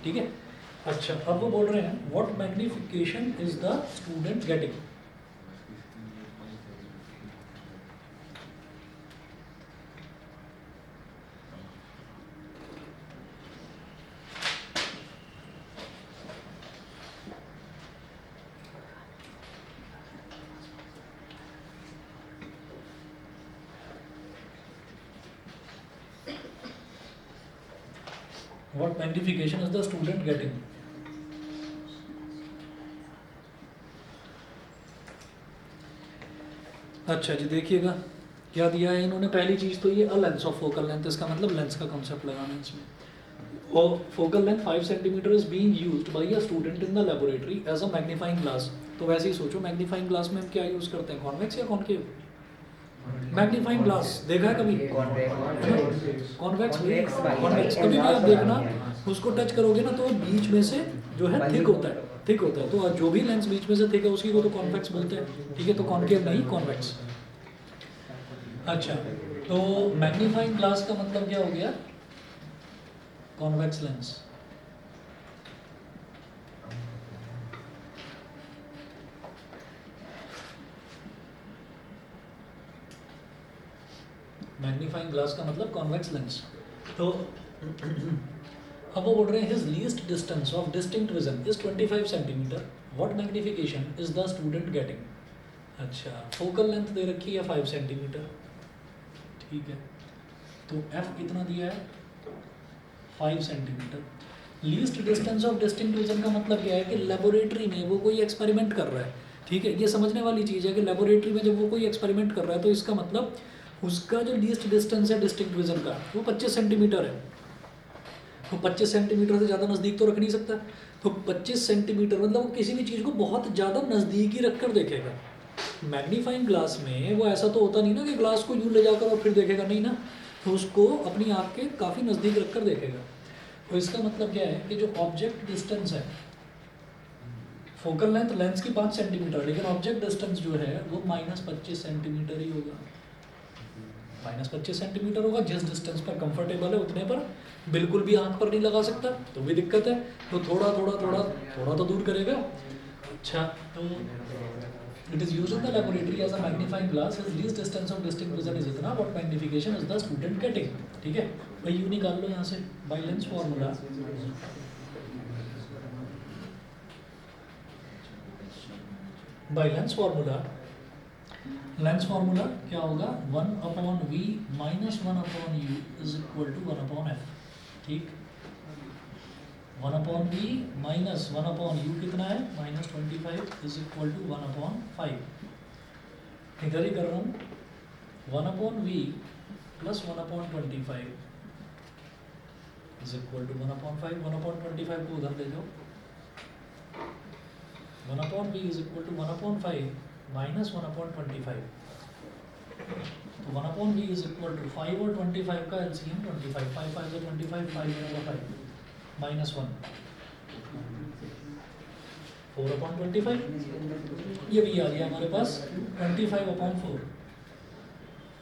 ठीक है। अच्छा, अब वो बोल रहे हैं what magnification is the student getting. What magnification is the student getting? अच्छा जी, देखिएगा क्या दिया है इन्होंने। पहली चीज़ तो ये a lens of focal length, इसका मतलब लेंस का कॉन्सेप्ट लगाना है इसमें। और focal length 5 centimetre is being used by a student in the laboratory as a magnifying glass. तो वैसे ही सोचो, मैग्नीफाइंग ग्लास में हम क्या यूज़ करते हैं, कॉन्वेक्स या कॉनकेव? मैग्नीफाइंग ग्लास देखा है कभी? कॉन्वेक्स। कॉन्वेक्स कभी भी आप देखना, उसको टच करोगे ना तो बीच में से जो है थिक होता है, थिक होता है। तो जो भी लेंस बीच में से थिक है उसी को तो कॉन्वेक्स बोलते हैं, ठीक है। तो कॉनकेव नहीं, कॉन्वेक्स। अच्छा, तो मैग्नीफाइंग ग्लास का मतलब क्या हो गया? Convex lens. मैग्नीफाइंग ग्लास का मतलब कॉन्वेक्स लेंस। तो अब वो बोल रहे हैं his least distance of distinct vision is 25 centimetre, what magnification is the student getting. अच्छा, फोकल लेंथ दे रखी है 5 सेंटीमीटर, ठीक है। तो एफ कितना दिया है? 5 centimetre. Least distance of distinct vision का मतलब क्या है कि लेबोरेटरी में वो कोई एक्सपेरिमेंट कर रहा है, ठीक है। ये समझने वाली चीज़ है कि लेबोरेटरी में जब वो कोई एक्सपेरिमेंट कर रहा है तो इसका मतलब उसका जो लीस्ट डिस्टेंस है डिस्टिंक्ट विजन का वो 25 सेंटीमीटर है। तो 25 सेंटीमीटर से ज़्यादा नज़दीक तो रख नहीं सकता। तो 25 सेंटीमीटर मतलब वो किसी भी चीज़ को बहुत ज़्यादा नज़दीक ही रख कर देखेगा। मैग्नीफाइंग ग्लास में वो ऐसा तो होता नहीं ना कि ग्लास को यूँ ले जाकर और फिर देखेगा, नहीं ना। तो उसको अपनी आँख के काफ़ी नज़दीक रख कर देखेगा। तो इसका मतलब क्या है कि जो ऑब्जेक्ट डिस्टेंस है, फोकल लेंथ लेंस की 5 सेंटीमीटर, लेकिन ऑब्जेक्ट डिस्टेंस जो है वो -25 सेंटीमीटर ही होगा। -25 सेंटीमीटर होगा। जिस डिस्टेंस पर कंफर्टेबल है उतने पर, बिल्कुल भी आंख पर नहीं लगा सकता तो भी दिक्कत है। तो थोड़ा थोड़ा थोड़ा थोड़ा तो दूर करेगा। अच्छा, तो it is used in the laboratory as a magnifying glass, his least distance of distinct vision is इतना, what magnification is the student getting. ठीक है भाई, यू निकाल लो यहाँ से by lens formula. By lens formula, lens formula क्या होगा? 1/v minus 1/u is equal to 1/f। ठीक, 1/v माइनस 1/u कितना है? -25 इज इक्वल टू 1/5। इधर ही कर रहा हूँ, 1/v plus 1/25 is equal to 1/5। 1/25 को उधर ले जाओ, 1/v is equal to 1/5 minus 1/25। तो 1/v इज इक्वल टू 5 और 25 का एलसीएम 25, 5 5 से 25, 5 माइनस 1 4/25। ये भी आ गया हमारे पास 25/4।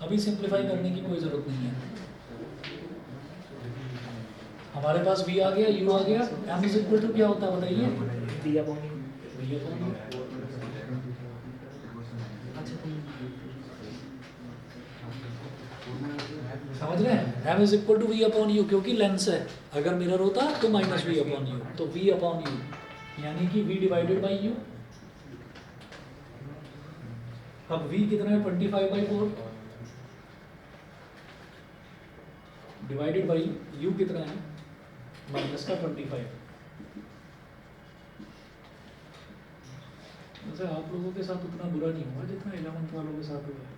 अभी सिंप्लीफाई करने की कोई ज़रूरत नहीं है, हमारे पास v आ गया, u आ गया। m इज इक्वल टू क्या होता है बताइए? समझ रहे हैं? m is equal to v/u, क्योंकि लेंस है। अगर मिरर होता तो -v/u, तो v/u यानी कि v डिवाइडेड बाई u। अब v कितना है? 25/4 डिवाइडेड बाई u कितना है? माइनस का 25। वैसे आप लोगों के साथ उतना बुरा नहीं हुआ जितना 11th वालों के साथ हुआ है।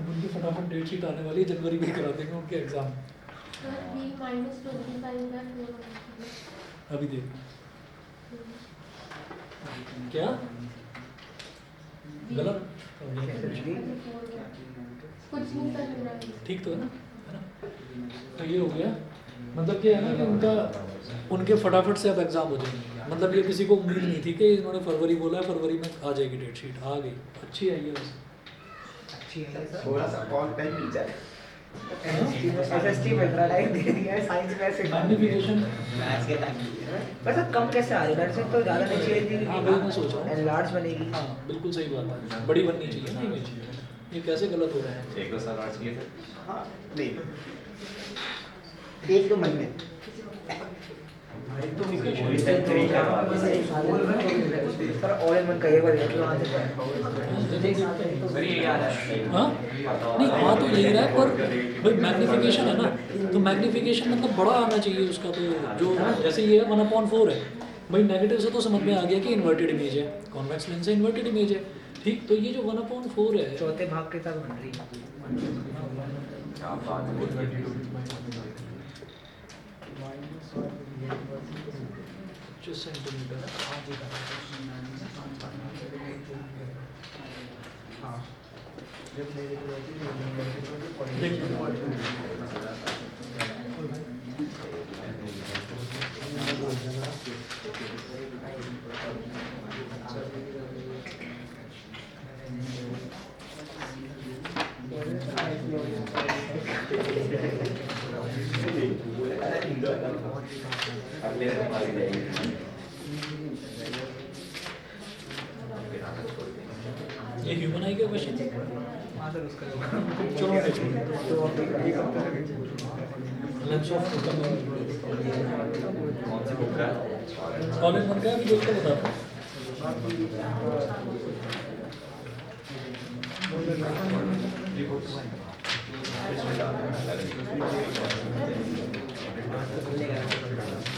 अब उनकी फटाफट डेट शीट आने वाली है, जनवरी में करा देंगे उनके एग्जाम। अभी देख क्या गलत ठीक तो है ना? तो ये हो गया, मतलब क्या है ना कि उनके फटाफट से अब एग्जाम हो जाएंगे। मतलब ये किसी को उम्मीद नहीं थी कि इन्होंने फरवरी बोला है, फरवरी में आ जाएगी डेट शीट। आ गई, अच्छी आई है वैसे, अच्छी है। थोड़ा सा और टाइम मिल जाए। एसएसटी में लाइक दे दिया है साइंस में ऐसे मैग्निफिकेशन मैथ्स के टाइम वैसे कम कैसे आ रही है मेरे से तो ज़्यादा नहीं चाहिए थी। हाँ वही मैं सोच रहा हूँ। एनलार्ज बनेगी। हाँ बिल्कुल सही बात है, बड़ी बननी चाहिए ना इमेज। ये कैसे गलत हो रहा है? एक दो साल और चाहिए थे। हाँ नहीं 1-2 महीने पर ऑल इन वन का एक बार देख लो वहाँ से हाँ नहीं आ तो यही रहा है, पर भाई मैग्निफिकेशन है ना, तो मैग्निफिकेशन मतलब बड़ा आना चाहिए उसका। तो जो जैसे ये 1/4 है भाई, नेगेटिव से तो समझ में आ गया कि इन्वर्टेड इमेज है, कॉन्वेक्स लेंस से इन्वर्टेड इमेज है, ठीक। तो ये जो 1/4 है चौथे भाग के साथ बन रही है। 25 सेंटीमीटर। ये ह्यूमन आई का क्वेश्चन है। चलो लेंस ऑफ कौन सी बुक का कॉलेज बन गया, अभी देख के बता रहा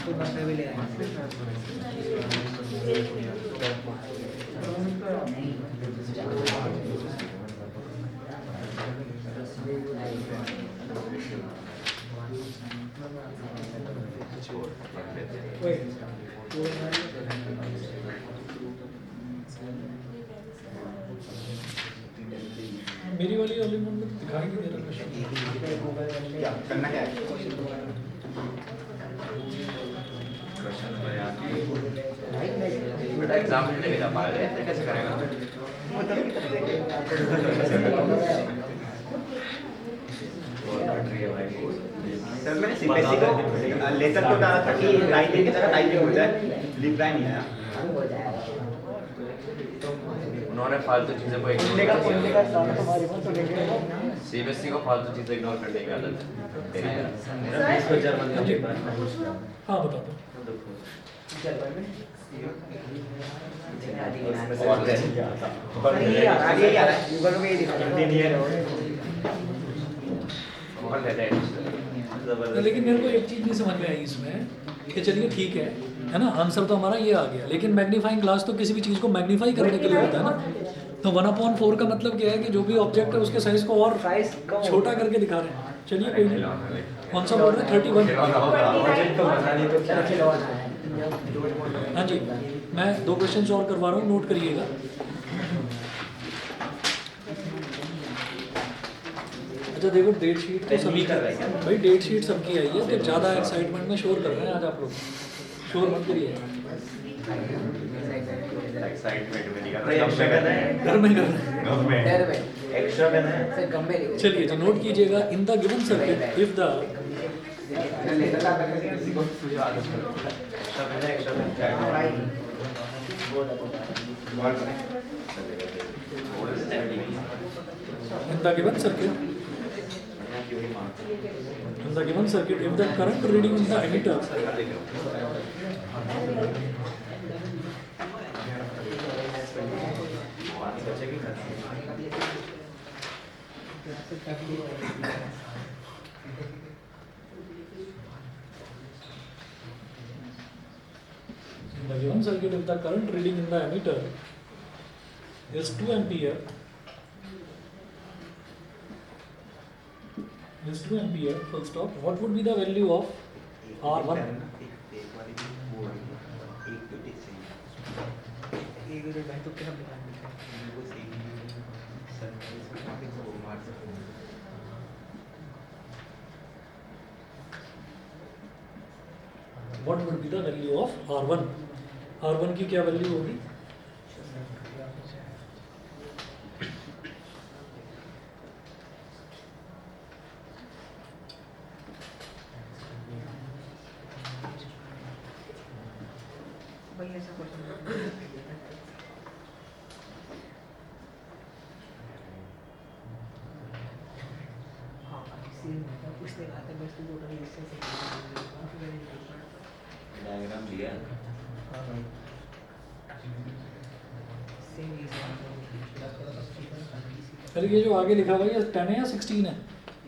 तो बस में भी ले आए। मेरी वाली ओलिमन में दिखाई नहीं दे रहा क्वेश्चन। क्या करना क्या है बेटा एग्जाम में नहीं जा पा रहे थे, कैसे करेगा? सर मैंने सीबीएसई को लेटर तो डाला था कि राइटिंग की तरह टाइपिंग हो जाए, रिप्लाई नहीं आया। उन्होंने फालतू चीज़ों को सीबीएसई को फालतू चीज़ें इग्नोर करने की आदत है। हाँ बता दो। गूगल में ही लेकिन मेरे को एक चीज़ नहीं समझ में आई इसमें कि चलिए ठीक है ना, आंसर तो हमारा ये आ गया, लेकिन मैग्नीफाइंग ग्लास तो किसी भी चीज़ को मैग्नीफाई करने के लिए होता है ना। तो 1/4 का मतलब क्या है कि जो भी ऑब्जेक्ट है उसके साइज को और साइज कम छोटा करके दिखा रहे हैं। चलिए कोई नहीं, कौन सा बोल रहे हैं? 31। हाँ जी, मैं 2 क्वेश्चन और करवा रहा हूँ, नोट करिएगा। अच्छा देखो, डेट शीट तो सभी कर रहे हैं भाई, डेट शीट सबकी आई है, तो ज़्यादा एक्साइटमेंट में शोर कर रहे हैं आज आप लोग, शोर मत करिए। एक्साइटमेंट में नहीं कर रहे, घर में कर रहे हैं। एक्स्ट्रा करना है। चलिए जी, नोट कीजिएगा। In the given circuit if the if the current reading in the emitter if the current reading in the emitter is 2 ampere, full stop, what would be the value of R1? What would be the value of R1? R1 की क्या value होगी? नहीं ऐसा question हाँ इसी उसने कहा था बस तू टोटल इससे डायग्राम दिया हाँ भाई सेम फिर ये जो आगे लिखा हुआ है ये 10 है या 16 है?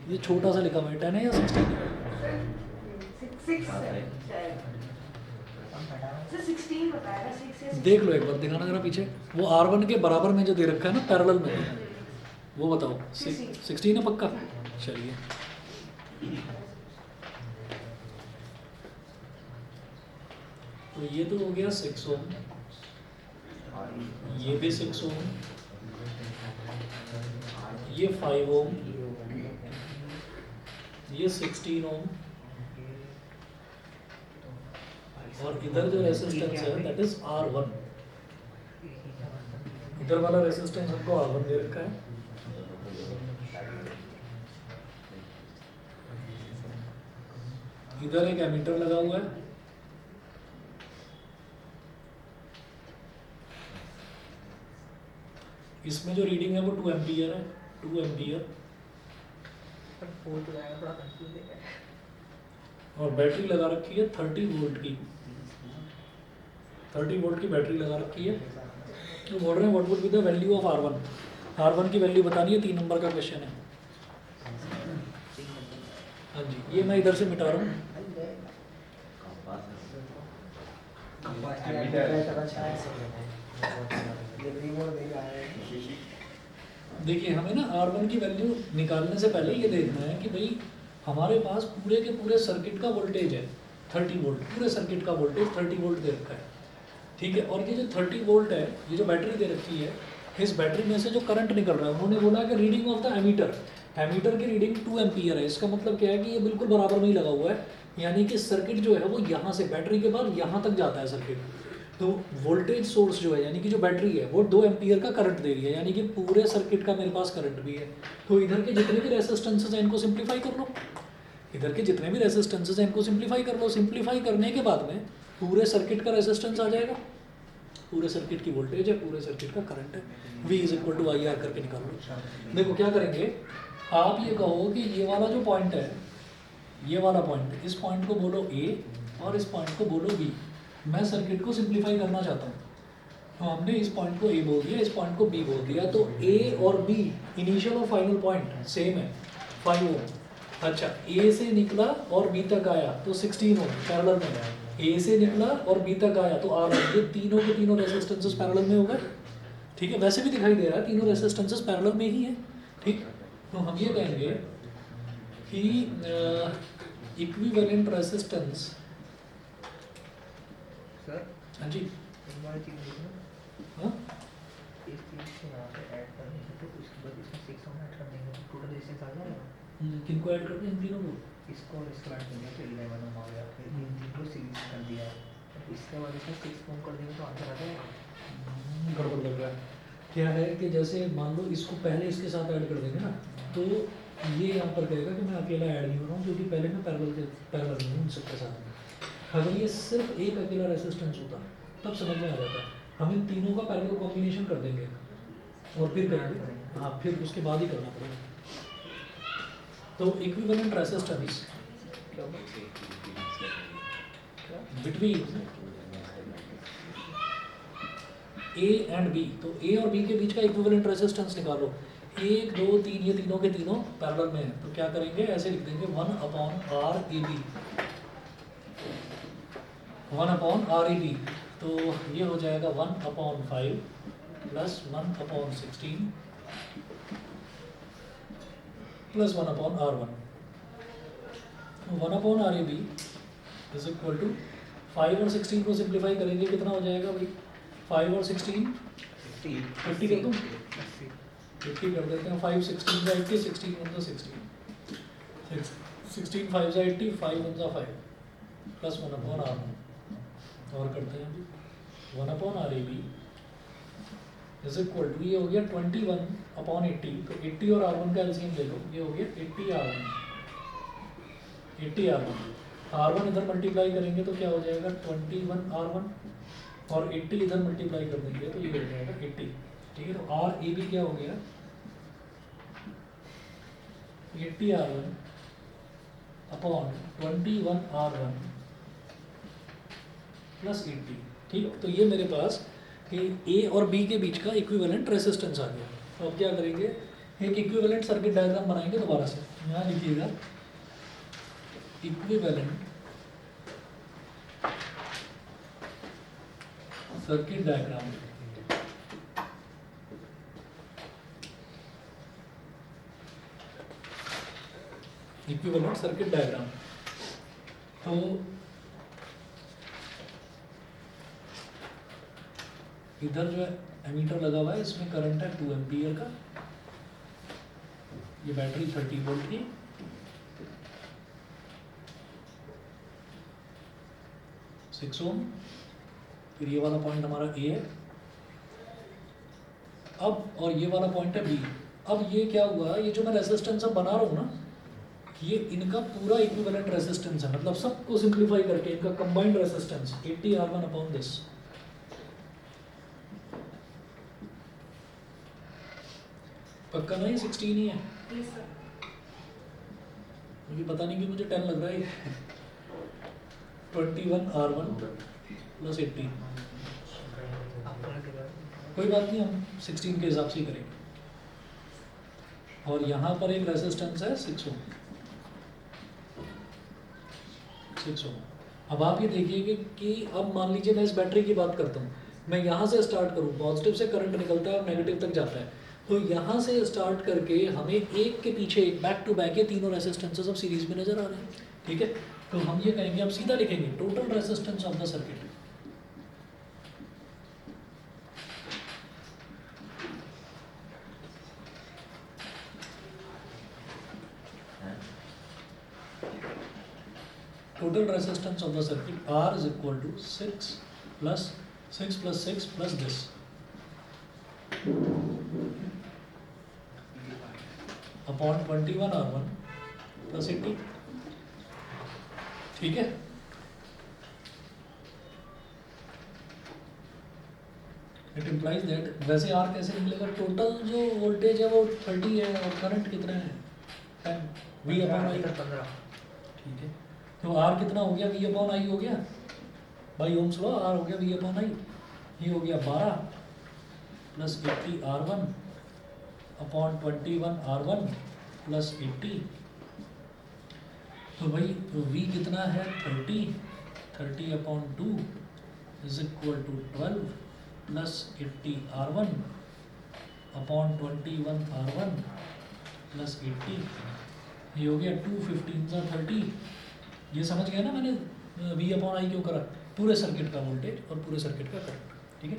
ये छोटा सा लिखा हुआ है 10 है या 16 है? 16 बताया 6 या देख लो एक बार, दिखाना जरा पीछे। वो R1 के बराबर में जो दे रखा है ना पैरेलल में, वो बताओ 16 है पक्का? चलिए तो ये तो हो गया 6 ओम, ये भी 6 ओम, ये 5 ओम, ये 16 ओम, और इधर जो रेसिस्टेंस है दैट इज R1। इधर वाला रेसिस्टेंस हमको R1 दे रखा है। इधर एक एमीटर लगा हुआ है, इसमें जो रीडिंग है वो 2 एम्पियर है, 2 एम्पियर। पर फोर तो आएगा थोड़ा कंफ्यूज है और बैटरी लगा रखी है 30 वोल्ट की, 30 वोल्ट की बैटरी लगा रखी है। तो बोल रहे हैं what would be the value of R1। R1 की वैल्यू बतानी है, 3 नंबर का क्वेश्चन है। हाँ जी, ये मैं इधर से मिटा रहा हूँ। देखिए हमें ना R1 की वैल्यू निकालने से पहले ये देखना है कि भाई हमारे पास पूरे के पूरे सर्किट का वोल्टेज है 30 वोल्ट, पूरे सर्किट का वोल्टेज 30 वोल्ट दे रखा है, ठीक है। और ये जो 30 वोल्ट है, ये जो बैटरी दे रखी है, इस बैटरी में से जो करंट निकल रहा है, उन्होंने बोला कि reading of the ammeter, ammeter की रीडिंग 2 एम्पियर है। इसका मतलब क्या है कि ये बिल्कुल बराबर में ही लगा हुआ है, यानी कि सर्किट जो है वो यहाँ से बैटरी के बाद यहाँ तक जाता है सर्किट। तो वोल्टेज सोर्स जो है यानी कि जो बैटरी है वो 2 एम्पियर का करंट दे रही है, यानी कि पूरे सर्किट का मेरे पास करंट भी है। तो इधर के जितने भी रेसिस्टेंसेस हैं इनको सिंप्लीफाई कर लो, इधर के जितने भी रेसिस्टेंसेस हैं इनको सिंप्लीफाई कर लो। सिंप्लीफाई करने के बाद में पूरे सर्किट का रेसिस्टेंस आ जाएगा, पूरे सर्किट की वोल्टेज है, पूरे सर्किट का करंट है, V is equal to I R करके निकाल लो। देखो क्या करेंगे, आप ये कहो कि ये वाला जो पॉइंट है, ये वाला पॉइंट, इस पॉइंट को बोलो A और इस पॉइंट को बोलो B। मैं सर्किट को सिंप्लीफाई करना चाहता हूँ, तो हमने इस पॉइंट को A बोल दिया, इस पॉइंट को B बोल दिया। तो A और B इनिशियल और फाइनल पॉइंट सेम है, 5 ओम। अच्छा, A से निकला और B तक आया तो 16 ओम पैरेलल में है। A से निकला और B तक आया तो R1। ये तीनों के तीनों रेसिस्टेंसेस पैरेलल में हो गए, ठीक है। वैसे भी दिखाई दे रहा है तीनों रेसिस्टेंसेस पैरेलल में ही है, ठीक। तो हम ये कहेंगे कि इक्विवेलेंट रेसिस्टेंस, सर हाँ जी, एक बार चीज देखो, हाँ इस चीज से यहाँ पे ऐड कर देंगे तो उसके बाद इसमें 6 ओम ऐड कर देंगे तो टोटल रेजिस्टेंस आ जाएगा। किनको ऐड करते हैं इन तीनों को? इसको और इसको ऐड कर दिया तो 11 ओम आ गया, फिर इन तीनों को सीरीज कर दिया, इसके बाद इसमें 6 ओम कर देंगे तो आंसर आ जाएगा। गड़बड़ लग रहा है। क्या है कि जैसे मान लो इसको पहले इसके साथ ऐड कर देंगे ना, तो ये यहाँ पर कहेगा कि मैं अकेला ऐड नहीं हो रहा हूँ क्योंकि पहले मैं पैरेलल नहीं हूँ इन सबके साथ। अगर ये सिर्फ एक अकेला रेसिस्टेंस होता तब समझ में आ जाता। हम इन तीनों का पैरेलल कॉम्बिनेशन कर देंगे और फिर करेंगे, हाँ फिर उसके बाद ही करना पड़ेगा। तो equivalent resistance between A and B, तो A और B के बीच का इक्विवेलेंट रेसिस्टेंस निकालो। 1 2 3 ये तीनों के तीनों पैरेलल में है, तो क्या करेंगे, ऐसे लिख देंगे 1/RAB, 1/RAB। तो ये हो जाएगा 1/5 plus 1/16 plus 1/R1। 1/RAB is equal to 5 और 16 को सिंप्लीफाई करेंगे, कितना हो जाएगा भाई, 5 और 16 50 कर दूँ, 50 कर देते हैं। 5 16 का 80, 16 1 16, 16 5 से 80, 5 1 5 प्लस 1/R1 और करते हैं अभी 1/RAB इज इक्वल टू, ये हो गया 21/80। तो 80 और R1 का एलसीएम ले लो, ये हो गया 80R1, 80R1। R1 इधर मल्टीप्लाई करेंगे तो क्या हो जाएगा 21R1 और 80 इधर मल्टीप्लाई कर देंगे तो ये हो जाएगा 80। ठीक है, तो आर ए बी क्या हो गया 80R1 अपॉन 21R1 प्लस 80। ठीक, तो ये मेरे पास कि ए और बी के बीच का इक्विवेलेंट रेसिस्टेंस आ गया। तो अब क्या करेंगे, एक इक्विवेलेंट सर्किट डायग्राम बनाएंगे दोबारा से। यहाँ लिखिएगा equivalent circuit diagram. Equivalent circuit diagram. तो इधर जो है एमीटर लगा हुआ है, इसमें करंट है 2 एम्पियर का। ये बैटरी 30 वोल्ट की, सिक्स ओम। फिर ये वाला पॉइंट हमारा ए है। अब और ये वाला पॉइंट है बी। अब ये क्या हुआ, ये जो मैं रेजिस्टेंस अब बना रहा हूँ ना, ये इनका पूरा इक्विवेलेंट रेजिस्टेंस है। मतलब सबको सिंप्लीफाई करके इनका combined resistance 80R1 upon this. पक्का नहीं 16 ही है, Yes, sir. मुझे पता नहीं कि मुझे 10 लग रहा है। 21R1 plus 80। आपको लगेगा कोई बात नहीं, हम 16 के हिसाब से ही करेंगे। और यहाँ पर एक रेजिस्टेंस है 6 ओम। 6 ओम। अब आप ये देखिए कि अब मान लीजिए मैं इस बैटरी की बात करता हूँ, मैं यहाँ से स्टार्ट करूँ, पॉजिटिव से करंट निकलता है और नेगेटिव तक जाता है। तो यहाँ से स्टार्ट करके हमें एक के पीछे एक बैक टू बैक ये तीनों रेजिस्टेंसेस अब सीरीज में नजर आ रहे हैं। ठीक है, तो हम ये कहेंगे, अब सीधा लिखेंगे total resistance of the circuit. Total resistance of the circuit R is equal to 6 plus 6 plus this upon 21R1 plus 80। ठीक है, इट इम्प्लाइज दैट। वैसे R कैसे मिलेगा, टोटल जो वोल्टेज है वो 30 है और करंट कितना है 10 V अपॉन I। 15। ठीक है, तो R कितना हो गया, V अपॉन I हो गया, बाई ओम्स लॉ R हो गया V अपॉन I। ये हो गया 12 plus 80R1 upon 21R1 plus 80। तो भाई V कितना है 30 upon 2 is equal to 12 plus 80R1 upon 21R1 plus 80। ये हो गया 2 15 30। ये समझ गया ना मैंने V अपॉन I क्यों करा, पूरे सर्किट का वोल्टेज और पूरे सर्किट का करंट। ठीक है,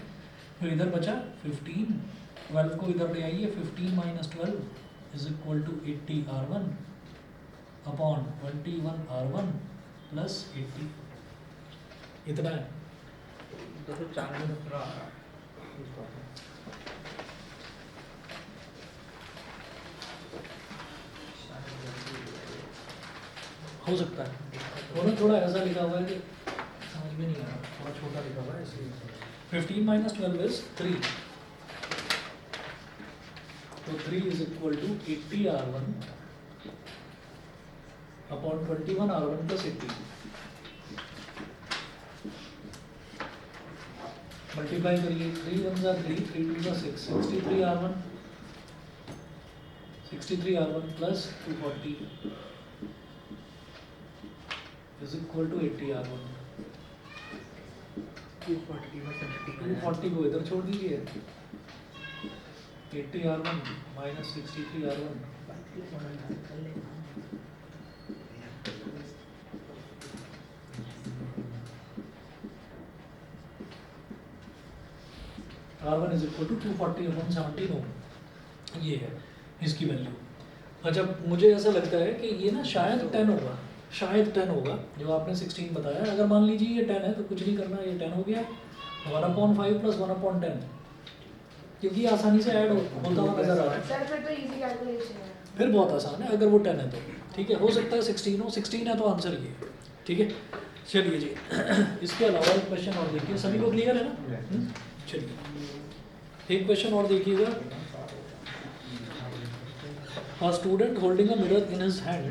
फिर इधर बचा 15, 12 को इधर ले आइए, 15 minus 12 is equal to 80R1 upon 21R1 plus 80। इतना है। 204 में पूरा आ रहा। हो सकता है और थोड़ा ऐसा लिखा हुआ है कि समझ में नहीं आ रहा, थोड़ा छोटा लिखा हुआ है इसलिए। 15 माइनस 12 इज 3, तो 3 is equal to 80R1 upon 21R1 plus 80। Multiply करिए, 3 1 जा 3, 3 2 जा 6, 63R1 plus 240 is equal to 80R1। 240 को इधर छोड़ दीजिए, 80R1 minus 63R1। R1 is equal to 240 upon 17 ohm. ये है इसकी वैल्यू। अच्छा, मुझे ऐसा लगता है कि ये ना शायद 10 होगा, शायद 10 होगा जो आपने 16 बताया। अगर मान लीजिए ये 10 है तो कुछ नहीं करना, ये 10 हो गया 1/5 प्लस 1/10, क्योंकि ये आसानी से ऐड होता हुआ नजर आ रहा है। सर फिर तो इजी कैलकुलेशन है। फिर बहुत आसान है अगर वो 10 है तो। ठीक है, हो सकता है 16 हो, 16 है तो आंसर ये है। ठीक है, चलिए जी इसके अलावा एक क्वेश्चन और देखिए, सभी को क्लियर है ना? चलिए एक क्वेश्चन और देखिएगा। A student holding a mirror in his hand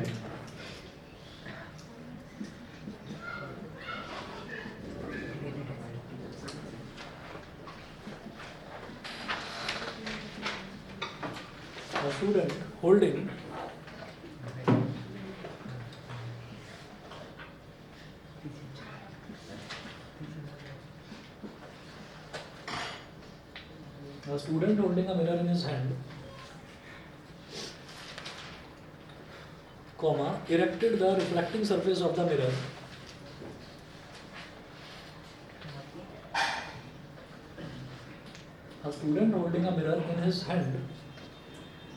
a student holding a student holding a mirror in his hand, comma, erected the reflecting surface of the mirror a student holding a mirror in his hand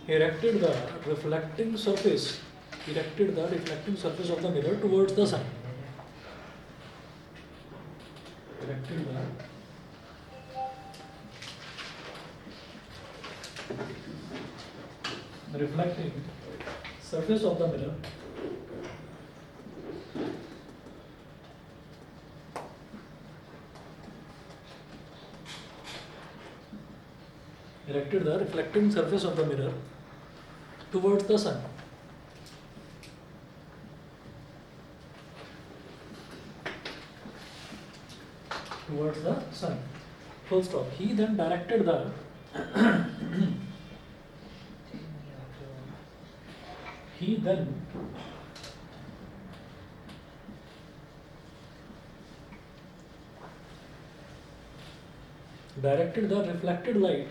erected the reflecting surface of the mirror towards the sun. Erected the reflecting surface of the mirror erected the reflecting surface of the mirror towards the sun. Towards the sun. Full stop. He then directed the he then directed the reflected light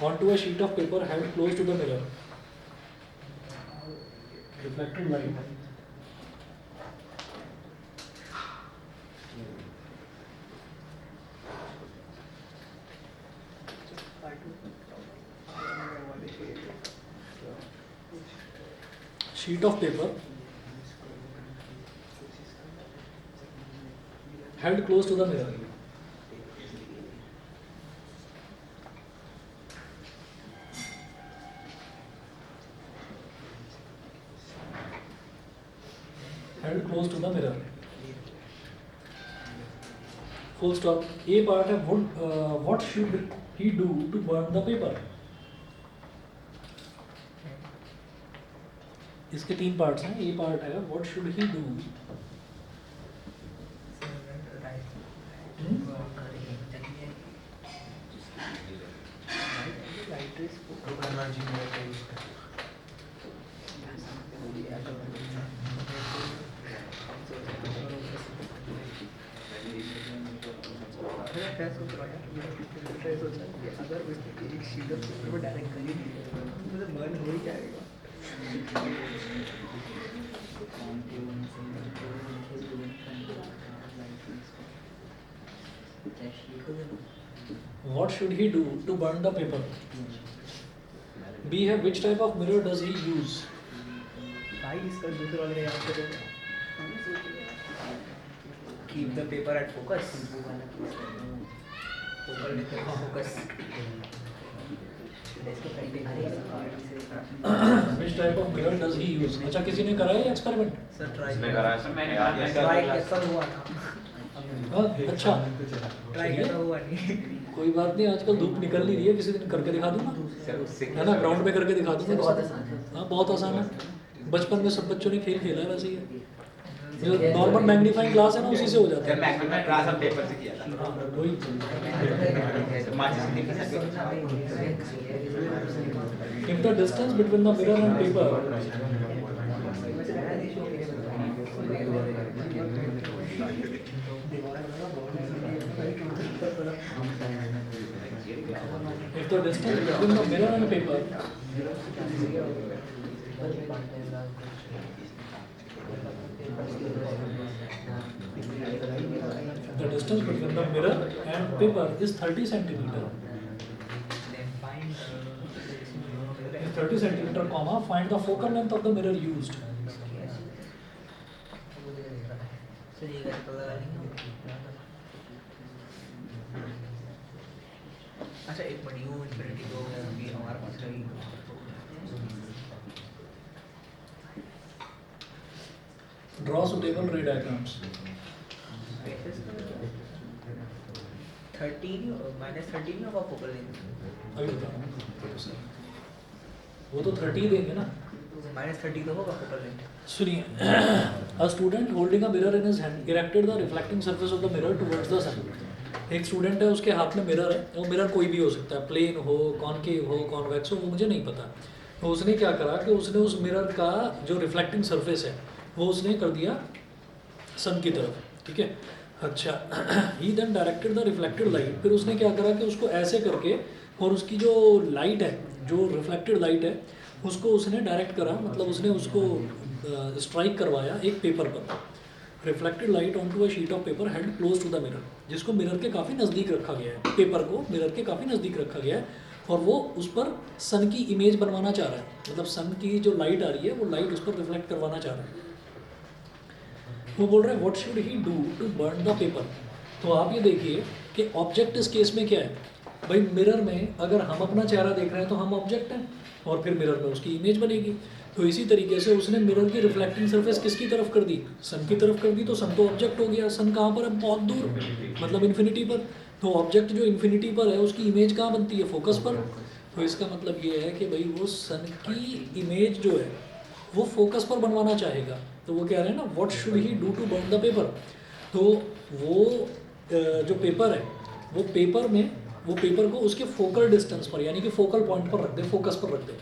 onto a sheet of paper held close to the mirror. Reflected light sheet of paper held close to the mirror. Held close to the mirror. Full stop. A part है what should he do to burn the paper? इसके तीन parts हैं। ए part है what should he do, अगर उसने एक sheet of paper पर direct कर ही दिया तो मतलब बर्न हो ही जाएगा। what should he do to burn the paper? B है which type of mirror does he use? भाई इसका दूसरा वाले याद करेगा। Keep the paper at focus. Focus. which type of mirror does he use? अच्छा किसी ने करा है एक्सपेरिमेंट? सर ट्राई इसमें करा है सर, मैंने याद नहीं ट्राई करा। कैसा हुआ था? अच्छा ट्राई कैसा हुआ नहीं? कोई बात नहीं, आजकल धूप निकल नहीं रही है, किसी दिन करके दिखा दूंगा, सर उससे है ना, ग्राउंड में करके दिखा दूंगा। हाँ बहुत आसान है, बचपन में सब बच्चों ने खेल खेला है वैसे ही। जो नॉर्मल मैग्नीफाइंग ग्लास है ना उसी से हो जाता जब है। मैक्सिमम क्लास हम पेपर से किया था हाँ, वही माचिस की थी sir. if the distance between the mirror and paper if the distance between the mirror and paper the distance between the mirror and paper is 30 centimeter. 30 centimeter, comma, find the focal length of the mirror used. अच्छा एक minute you infinity तो अभी हमारे पास रही 'Draw suitable ray diagrams'। 13 -13 में होगा focal length अभी बता रहा हूँ। वो तो 30 देंगे ना। -30 तो होगा फोकल लेंथ सुनिए, a student holding a mirror in his hand erected the reflecting surface of the mirror towards the sun। एक स्टूडेंट है, उसके हाथ में मिरर है, वो मिरर कोई भी हो सकता है, प्लेन हो, कॉनकेव हो, कॉन्वेक्स हो, वो मुझे नहीं पता। तो उसने क्या करा कि उसने उस मिरर का जो रिफ्लेक्टिंग सरफेस है वो उसने कर दिया सन की तरफ, ठीक है। अच्छा, he then directed the reflected light, फिर उसने क्या करा कि उसको ऐसे करके और उसकी जो लाइट है, जो रिफ्लेक्टेड लाइट है, उसको उसने डायरेक्ट करा, मतलब उसने उसको स्ट्राइक करवाया एक पेपर पर। Reflected light on to a sheet of paper held close to the mirror, जिसको मिरर के काफ़ी नज़दीक रखा गया है, पेपर को मिरर के काफ़ी नज़दीक रखा गया है, और वो उस पर सन की इमेज बनवाना चाह रहा है, मतलब सन की जो लाइट आ रही है वो लाइट उस पर रिफ्लेक्ट करवाना चाह रहा है। वो बोल रहे हैं what should he do to burn the paper. तो आप ये देखिए कि ऑब्जेक्ट इस केस में क्या है भाई, मिरर में अगर हम अपना चेहरा देख रहे हैं तो हम ऑब्जेक्ट हैं, और फिर मिरर में उसकी इमेज बनेगी। तो इसी तरीके से उसने मिरर की रिफ्लेक्टिंग सरफेस किसकी तरफ कर दी, सन की तरफ कर दी, तो सन तो ऑब्जेक्ट हो गया। सन कहाँ पर है, बहुत दूर, मतलब इन्फिनिटी पर। तो ऑब्जेक्ट जो इन्फिनिटी पर है उसकी इमेज कहाँ बनती है, फोकस पर। तो इसका मतलब ये है कि भाई वो सन की इमेज जो है वो फोकस पर बनवाना चाहेगा। तो वो कह रहे हैं ना what should he do to burn the paper. तो वो जो पेपर है वो पेपर को उसके फोकल डिस्टेंस पर, यानी कि फोकल पॉइंट पर रख दे, फोकस पर रख दे,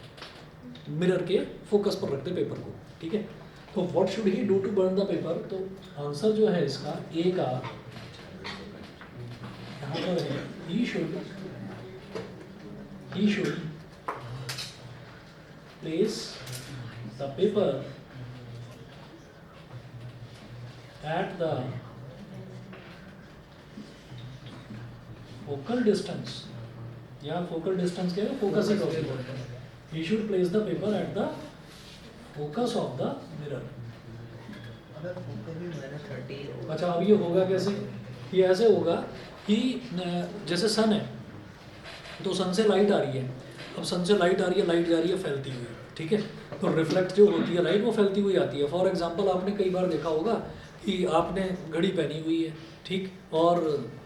मिरर के फोकस पर रख दे पेपर को, ठीक है। तो what should he do to burn the paper, तो आंसर जो है इसका ए का यहाँ पर है he should place the paper at the focal distance, या focal distance क्या है, focus ही टॉपिक बोलते हैं। He should place the paper at the focus of the mirror। अगर फोकल भी -30 अच्छा, अब ये होगा कैसे, ये ऐसे होगा कि जैसे सन है तो सन से लाइट आ रही है, अब सन से लाइट आ रही है, लाइट जा रही है फैलती हुई, ठीक है। तो रिफ्लेक्ट जो होती है लाइट वो फैलती हुई आती है। फॉर एग्जांपल आपने कई बार देखा होगा कि आपने घड़ी पहनी हुई है, ठीक, और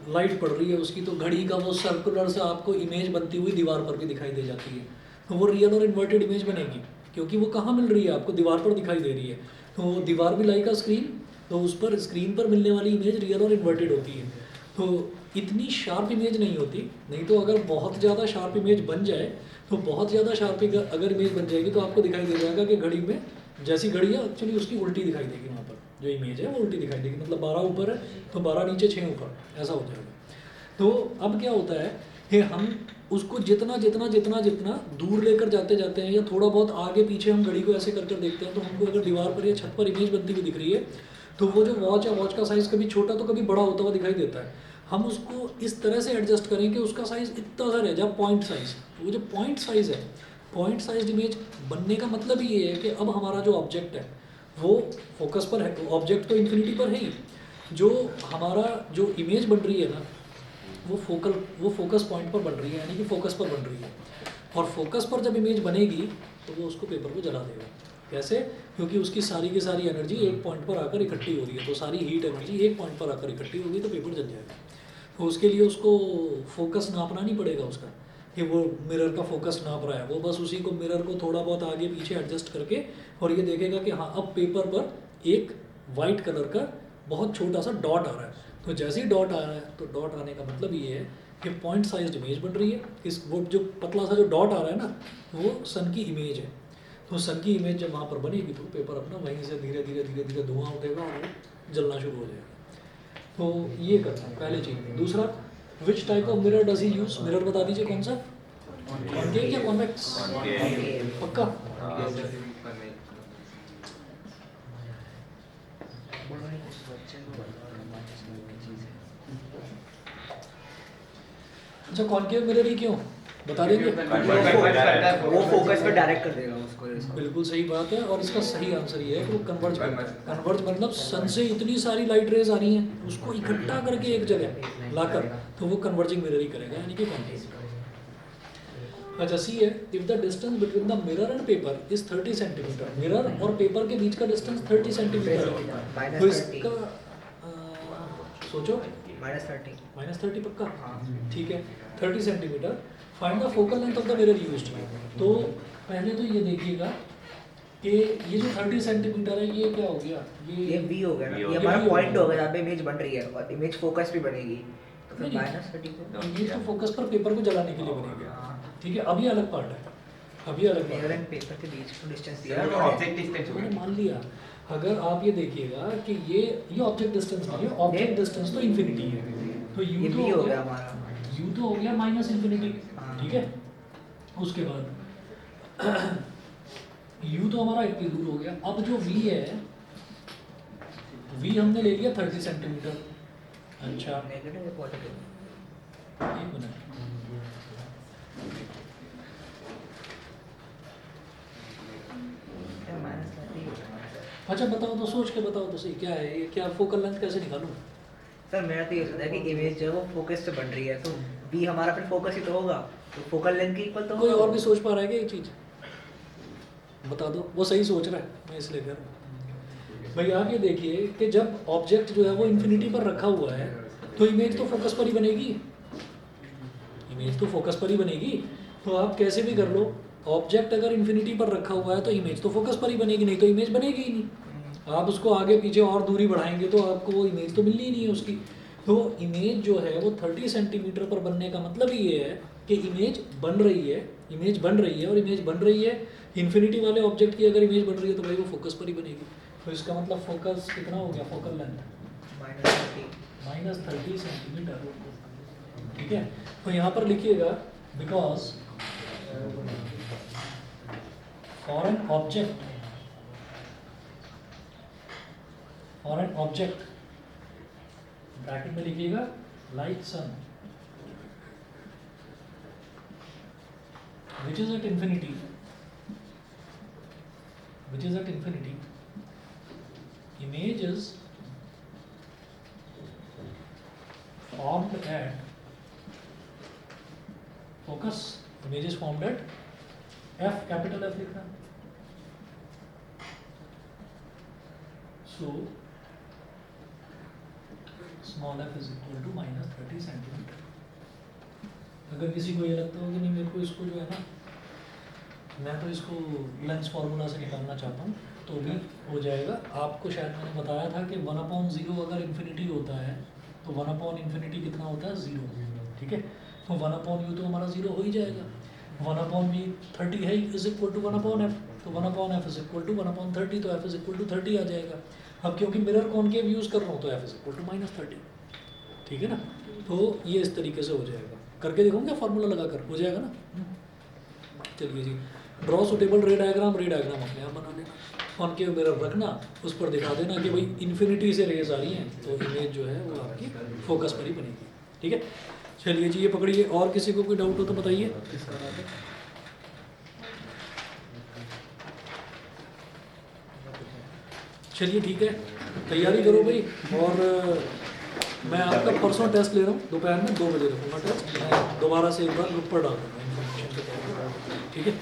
लाइट पड़ रही है उसकी, तो घड़ी का वो सर्कुलर से आपको इमेज बनती हुई दीवार पर भी दिखाई दे जाती है। तो वो रियल और इन्वर्टेड इमेज बनेगी, क्योंकि वो कहाँ मिल रही है आपको, दीवार पर दिखाई दे रही है। तो दीवार भी लाइक अ स्क्रीन, तो उस पर स्क्रीन पर मिलने वाली इमेज रियल और इन्वर्टेड होती है। तो इतनी शार्प इमेज नहीं होती, नहीं तो अगर बहुत ज़्यादा शार्प इमेज बन जाए, तो बहुत ज़्यादा शार्प अगर इमेज बन जाएगी तो आपको दिखाई दे जाएगा कि घड़ी में जैसी घड़ी है एक्चुअली उसकी उल्टी दिखाई देगी, वहाँ पर जो इमेज है वो उल्टी दिखाई देगी, मतलब 12 ऊपर है तो 12 नीचे 6 ऊपर, ऐसा हो जाएगा। तो अब क्या होता है कि हम उसको जितना जितना जितना जितना दूर लेकर जाते जाते हैं, या थोड़ा बहुत आगे पीछे हम घड़ी को ऐसे कर देखते हैं, तो हमको अगर दीवार पर या छत पर इमेज बनती हुई दिख रही है, तो वो जो वॉच है, वॉच का साइज़ कभी छोटा तो कभी बड़ा होता हुआ दिखाई देता है। हम उसको इस तरह से एडजस्ट करें कि उसका साइज़ इतना सा रह जाए, पॉइंट साइज़। वो जो पॉइंट साइज़ है, पॉइंट साइज इमेज बनने का मतलब ये है कि अब हमारा जो ऑब्जेक्ट है वो फोकस पर है, ऑब्जेक्ट तो इन्फिनिटी पर है ही, जो हमारा जो इमेज बन रही है ना वो फोकस पॉइंट पर बन रही है, यानी कि फोकस पर बन रही है। और फोकस पर जब इमेज बनेगी तो वो उसको पेपर को जला देगा। कैसे? क्योंकि उसकी सारी की सारी एनर्जी एक पॉइंट पर आकर इकट्ठी हो रही है, तो सारी हीट एनर्जी एक पॉइंट पर आकर इकट्ठी होगी तो पेपर जल जाएगा। तो उसके लिए उसको फोकस नापना नहीं पड़ेगा उसका, कि वो मिरर का फोकस नाप रहा है, वो बस उसी को मिरर को थोड़ा बहुत आगे पीछे एडजस्ट करके और ये देखेगा कि हाँ अब पेपर पर एक वाइट कलर का बहुत छोटा सा डॉट आ रहा है। तो जैसे ही डॉट आ रहा है तो डॉट आने का मतलब ये है कि पॉइंट साइज इमेज बन रही है। इस वो जो पतला सा जो डॉट आ रहा है ना वो सन की इमेज है। तो सन की इमेज जब वहाँ पर बनेगी तो पेपर अपना वहीं से धीरे धीरे धीरे धीरे धुआं उठेगा और वो जलना शुरू हो जाएगा। तो ये करना है पहली चीज़। दूसरा, which type of mirror does he use? Mirror बता दीजिए कौन सा, कॉन्केव या कॉन्वेक्स? पक्का? अच्छा, कॉन्केव मिरर ही क्यों बता देंगे? वो फोकस पे डायरेक्ट कर देगा उसको। बिल्कुल सही बात है। और इसका सही आंसर ये है कि वो कन्वर्ज मतलब सन से इतनी सारी लाइट रेज आ रही हैं उसको इकट्ठा करके एक जगह लाकर, तो वो कन्वर्जिंग मिरर ही करेगा, यानी कि कॉन्केव। अच्छा सी है, if the distance between the mirror and paper is 30 centimetre, mirror और पेपर के बीच का डिस्टेंस 30 सेंटीमीटर है, Minus तो 30. इसका सोचो -30. -30 पक्का, हाँ. ठीक है 30 centimetre, find the focal length of the mirror used. तो पहले तो ये देखिएगा कि ये जो 30 सेंटीमीटर है ये क्या हो गया, ये V हो गया ना, V ये हो हमारा गया। पॉइंट हो गया जहाँ पे इमेज बन रही है और इमेज फोकस भी बनेगी, तो फिर नहीं, -30 को इमेज तो फोकस पर पेपर को जलाने के लिए बनेगी, हाँ. ठीक है। अभी अलग पार्ट है, अभी अलग पार्ट मिरर है। एंड पेपर के बीच का डिस्टेंस दिया सर, है वो उन्होंने। ऑब्जेक्ट डिस्टेंस हो मैंने गया। मान लिया, अगर आप ये देखिएगा कि ये ऑब्जेक्ट डिस्टेंस नहीं है, ऑब्जेक्ट डिस्टेंस तो इन्फिनिटी है, तो ये यू तो V हो गया हमारा। यू तो हो गया माइनस इन्फिनिटी, हाँ. ठीक है। उसके बाद यू तो हमारा इतनी दूर हो गया, अब जो v है, v हमने ले लिया 30 सेंटीमीटर। अच्छा नेगेटिव या पॉजिटिव? एक मिनट, क्या -30 हो गया? अच्छा बताओ तो, सोच के बताओ तो सही, क्या है ये, क्या फोकल लेंथ कैसे निकालूं? सर मेरा तो ये सोचा है कि इमेज जो है वो फोकस से बन रही है, तो V हमारा फिर फोकस ही तो होगा, तो फोकल लेंथ के इक्वल तो कोई होगा। और भी सोच पा रहा है क्या ये चीज़? बता दो, वो सही सोच रहा है, मैं इसलिए कह रहा हूँ। भाई आप ये देखिए कि जब ऑब्जेक्ट जो है वो इन्फिनिटी पर रखा हुआ है, तो इमेज तो फोकस पर ही बनेगी, इमेज तो फोकस पर ही बनेगी। तो आप कैसे भी कर लो, ऑब्जेक्ट अगर इन्फिनिटी पर रखा हुआ है तो इमेज तो फोकस पर ही बनेगी, नहीं तो इमेज बनेगी ही नहीं। आप उसको आगे पीछे और दूरी बढ़ाएंगे तो आपको वो इमेज तो मिलनी ही नहीं है उसकी। तो इमेज जो है वो 30 सेंटीमीटर पर बनने का मतलब ही ये है कि इमेज बन रही है, इमेज बन रही है, और इमेज बन रही है इन्फिनिटी वाले ऑब्जेक्ट की अगर इमेज बन रही है तो भाई वो फोकस पर ही बनेगी। तो इसका मतलब फोकस कितना हो गया, फोकल लेंथ -30 -30 सेंटीमीटर, ठीक है। तो यहाँ पर लिखिएगा because for an object bracket में लिखिएगा like sun which is at infinity image is formed at focus, image is formed at F, capital F लिखना। So small f is equal to -30 centimetre. अगर किसी को ये लगता हो कि नहीं मेरे को इसको जो है ना, मैं तो इसको लेंस फार्मूला से निकालना चाहता हूँ, तो भी हो जाएगा। आपको शायद मैंने बताया था कि 1/0 अगर इन्फिनिटी होता है तो 1/∞ कितना होता है, 0, ठीक है। तो 1/u तो हमारा 0 हो ही जाएगा। 1/v 30 है इज इक्वल टू 1/f, तो 1/f इज इक्वल टू 1/30, तो f इज इक्वल टू 30 आ जाएगा। अब क्योंकि मिरर कॉनकेव यूज़ कर रहा हूँ तो f इज इक्वल टू -30, ठीक है ना। तो ये इस तरीके से हो जाएगा, करके देखो क्या फार्मूला लगा कर हो जाएगा ना। चलिए जी, ड्रॉ सुटेबल रे डायग्राम अपने आप बना लेना, कॉनकेव मिरर रखना, उस पर दिखा देना कि भाई इन्फिनिटी से रेज आ रही हैं तो इमेज जो है वो आपकी फोकस पर ही बनेगी, ठीक है। चलिए जी ये पकड़िए, और किसी को कोई डाउट हो तो बताइए। चलिए ठीक है, तैयारी करो भाई। और मैं आपका परसों टेस्ट ले रहा हूँ, दोपहर में 2 बजे रखूँगा टेस्ट। मैं दोबारा से एक बार ग्रुप पर डाल दूँगा इन्फॉर्मेशन के तौर पर, ठीक है।